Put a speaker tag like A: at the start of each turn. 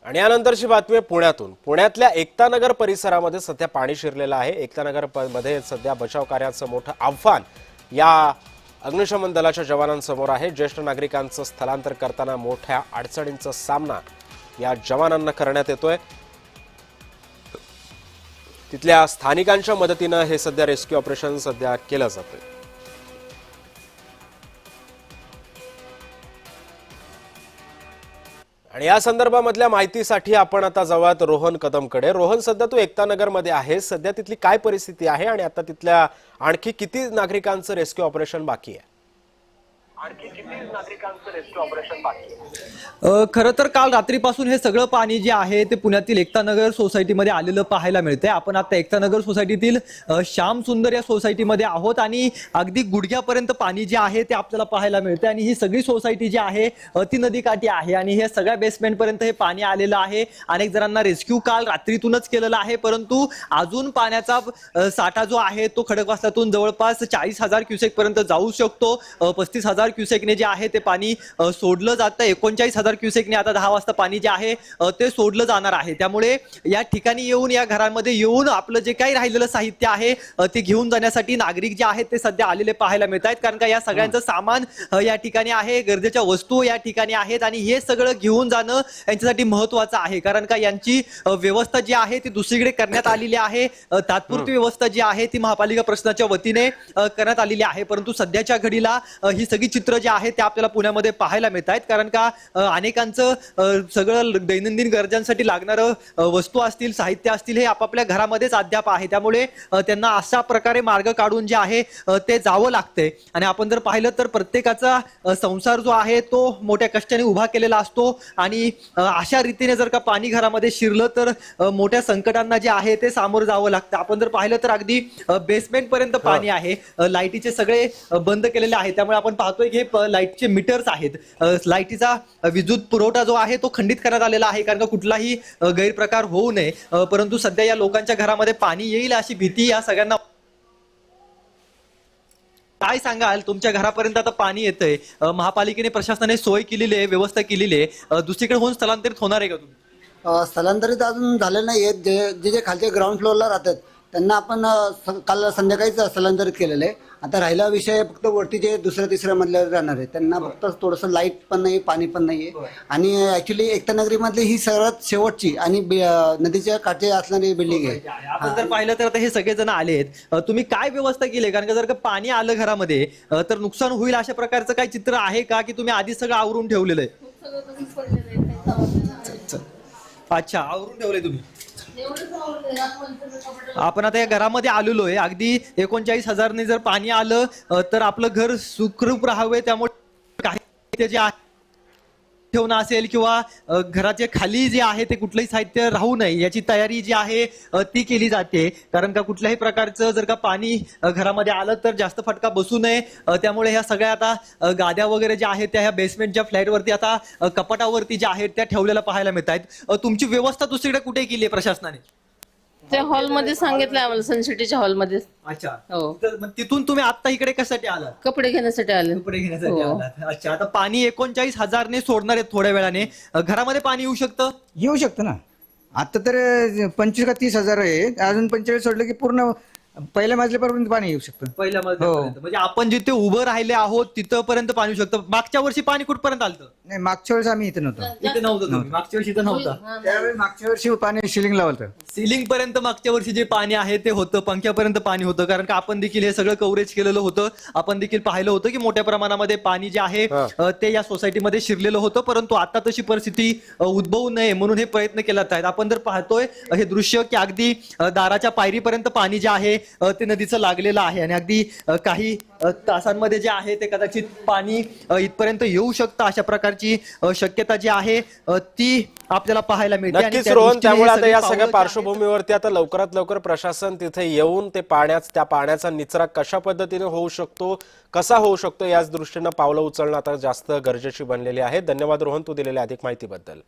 A: आणि यानंतरची बातमी पुण्यातून। पुण्यातल्या एकतानगर परिसरामध्ये सध्या पाणी शिरलेलं आहे। एकतानगर मध्ये सध्या बचाव कार्याचं मोठं आव्हान या अग्निशमन दलाच्या जवानांसमोर आहे। ज्येष्ठ नागरिकांचं स्थलांतर करताना मोठ्या अडचणींचा सामना या जवानांना करण्यात येतोय। तिथल्या स्थानिकांच्या मदतीने हे सध्या रेस्क्यू ऑपरेशन सध्या केलं जातंय। आणि या संदर्भामधल्या माहितीसाठी आपण आता जाऊयात रोहन कदमकडे। रोहन, सध्या तू एकतानगर मध्ये आहे, सध्या तिथली काय परिस्थिती आहे आणि आता तिथल्या आणखी किती नागरिकांचं रेस्क्यू ऑपरेशन बाकी आहे?
B: खरं तर काल रात्रीपासून हे सगळं पाणी जे आहे ते पुण्यातील एकतानगर सोसायटीमध्ये आलेलं पाहायला मिळतंय। आपण आता एकतानगर सोसायटीतील श्याम सुंदर या सोसायटीमध्ये आहोत आणि अगदी गुडघ्यापर्यंत पाणी जे आहे ते आपल्याला पाहायला मिळतंय आणि ही सगळी सोसायटी जी आहे ती नदीकाठी आहे आणि हे सगळ्या बेसमेंट पर्यंत हे पाणी आलेलं आहे। अनेक जणांना रेस्क्यू काल रात्रीतूनच केलेलं आहे, परंतु अजून पाण्याचा साठा जो आहे तो खडकवासल्यातून जवळपास 40,000 क्युसेक पर्यंत जाऊ शकतो। 35,000 क्युसेकने जे आहे ते पाणी सोडलं जातं। 39,000 क्युसेकने आता 10 वाजता पाणी जे आहे ते सोडलं जाणार आहे। त्यामुळे या ठिकाणी येऊन, या घरांमध्ये येऊन आपलं जे काही राहिलेलं साहित्य आहे ते घेऊन जाण्यासाठी नागरिक जे आहेत ते सध्या आलेले पाहायला मिळत आहेत। कारण का या सगळ्यांचं सामान या ठिकाणी आहे, गरजेच्या वस्तू या ठिकाणी आहेत आणि हे सगळं घेऊन जाणं यांच्यासाठी महत्त्वाचं आहे। कारण का यांची व्यवस्था जी आहे ती दुसरीकडे करण्यात आलेली आहे। तात्पुरती व्यवस्था जी आहे ती महापालिका प्रशासनाच्या वतीने करण्यात आलेली आहे, परंतु सध्याच्या घडीला ही सगळी चित्र जे आहे ते आपल्याला पुण्यामध्ये पाहायला मिळत आहेत। कारण का अनेकांचं सगळं दैनंदिन गरजांसाठी लागणारं वस्तू असतील, साहित्य असतील, हे आपापल्या घरामध्येच अद्याप आहे। त्यामुळे त्यांना अशा प्रकारे मार्ग काढून जे आहे ते जावं लागतंय। आणि आपण जर पाहिलं तर प्रत्येकाचा संसार जो आहे तो मोठ्या कष्टाने उभा केलेला असतो आणि अशा रीतीने जर का पाणी घरामध्ये शिरलं तर मोठ्या संकटांना जे आहे ते सामोरं जावं लागतं। आपण जर पाहिलं तर अगदी बेसमेंट पर्यंत पाणी आहे, लाईटीचे सगळे बंद केलेले आहे। त्यामुळे आपण पाहतोय की लाईटचे मीटर्स आहेत, लाईटीचा विद्युत पुरवठा जो आहे तो खंडित करण्यात आलेला आहे कारण का कुठलाही गैरप्रकार होऊ नये। परंतु सध्या या लोकांच्या घरामध्ये पाणी येईल अशी भीती या सगळ्यांना। काय सांगाल, तुमच्या घरापर्यंत आता पाणी येतंय, महापालिकेने प्रशासनाने सोय केलेली आहे, व्यवस्था केलेली आहे, दुसरीकडे होऊन स्थलांतरित होणार आहे का तुम्ही?
C: स्थलांतरित अजून झाले नाहीये। जे खालच्या ग्राउंड फ्लोअरला राहतात त्यांना आपण काल संध्याकाळीच स्थलांतरित केलेलं आहे। आता राहिला विषय फक्त वरती जे दुसऱ्या तिसऱ्या मधल्यावर राहणार आहे त्यांना फक्त थोडंसं लाईट पण नाही, पाणी पण नाहीये। आणि ऍक्च्युली एकतानगरी मधली ही सर्वात शेवटची आणि नदीच्या काठी असणारी बिल्डिंग आहे।
B: आपण जर पाहिलं तर आता हे सगळेजण आले आहेत, तुम्ही काय व्यवस्था केली? कारण का जर का पाणी आलं घरामध्ये तर नुकसान होईल अशा प्रकारचं काही चित्र आहे का, की तुम्ही आधी सगळं आवरून ठेवलेलं आहे? अच्छा, आवरून ठेवलंय तुम्ही। आपण आता या घरामध्ये आलेलो आहे, अगदी 39,000ने जर पाणी आलं तर आपलं घर सुखरूप राहावे, त्यामुळे काही जे आहे ठेवणं असेल किंवा घराच्या खाली जे आहे ते कुठलंही साहित्य राहू नये याची तयारी जी आहे ती केली जाते। कारण का कुठल्याही प्रकारचं जर का पाणी घरामध्ये आलं तर जास्त फटका बसू नये, त्यामुळे ह्या सगळ्या आता गाद्या वगैरे ज्या आहेत त्या ह्या बेसमेंटच्या फ्लॅटवरती आता कपाटावरती ज्या आहेत त्या ठेवलेल्या पाहायला मिळत आहेत। तुमची व्यवस्था दुसरीकडे कुठे केली आहे प्रशासनाने?
D: त्या हॉलमध्ये सांगितलं आम्हाला, सनसिटीच्या हॉलमध्ये।
B: अच्छा,
D: हो।
B: तर मग तिथून तुम्ही आता इकडे कशासाठी आलात?
D: कपडे घेण्यासाठी आले।
B: कपडे घेण्यासाठी आलात। अच्छा, आता पाणी 39,000ने सोडणार आहेत थोड्या वेळाने, घरामध्ये पाणी येऊ शकतं?
E: येऊ शकतं ना। आता तर 25 का 30,000 आहे, अजून 45 सोडलं की पूर्ण पहिल्या मजल्यापर्यंत पाणी येऊ शकतं।
B: पहिल्या मजल्यापर्यंत म्हणजे आपण जिथे उभं राहिले आहोत तिथपर्यंत पाणी येऊ शकतं। मागच्या वर्षी पाणी कुठपर्यंत आलं?
E: नाही, मागच्या वेळेस आम्ही इथे नव्हतो,
B: इथे नव्हतं तुम्ही, मागच्या वर्षी इथं नव्हता।
E: त्यावेळी मागच्या वर्षी पाणी सिलिंग लावलं,
B: सिलिंग पर्यंत मागच्या वर्षी जे पाणी आहे ते होतं, पंख्यापर्यंत पाणी होतं। कारण का आपण देखील हे सगळं कव्हरेज केलेलं होतं, आपण देखील पाहिलं होतं की मोठ्या प्रमाणामध्ये पाणी जे आहे ते या सोसायटीमध्ये शिरलेलं होतं। परंतु आता तशी परिस्थिती उद्भवू नये म्हणून हे प्रयत्न केले आहेत। आपण जर पाहतोय हे दृश्य की अगदी दाराच्या पायरीपर्यंत पाणी जे आहे ते नदीचं लागलेलं आहे आणि अगदी काही तासांमध्ये जे आहे ते कदाचित पाणी इथपर्यंत येऊ शकतं, अशा प्रकारची शक्यता जी आहे ती आपल्याला पाहायला मिळते।
A: नक्कीच रोहन, त्यामुळे आता या सगळ्या पार्श्वभूमीवरती आता लवकरात लवकर प्रशासन तिथे येऊन ते त्या पाण्याचा निचरा कशा पद्धतीने होऊ शकतो, कसा होऊ शकतो याच दृष्टीने पावलं उचलणं आता जास्त गरजेची बनलेली आहे। धन्यवाद रोहन, तू दिलेल्या अधिक माहितीबद्दल।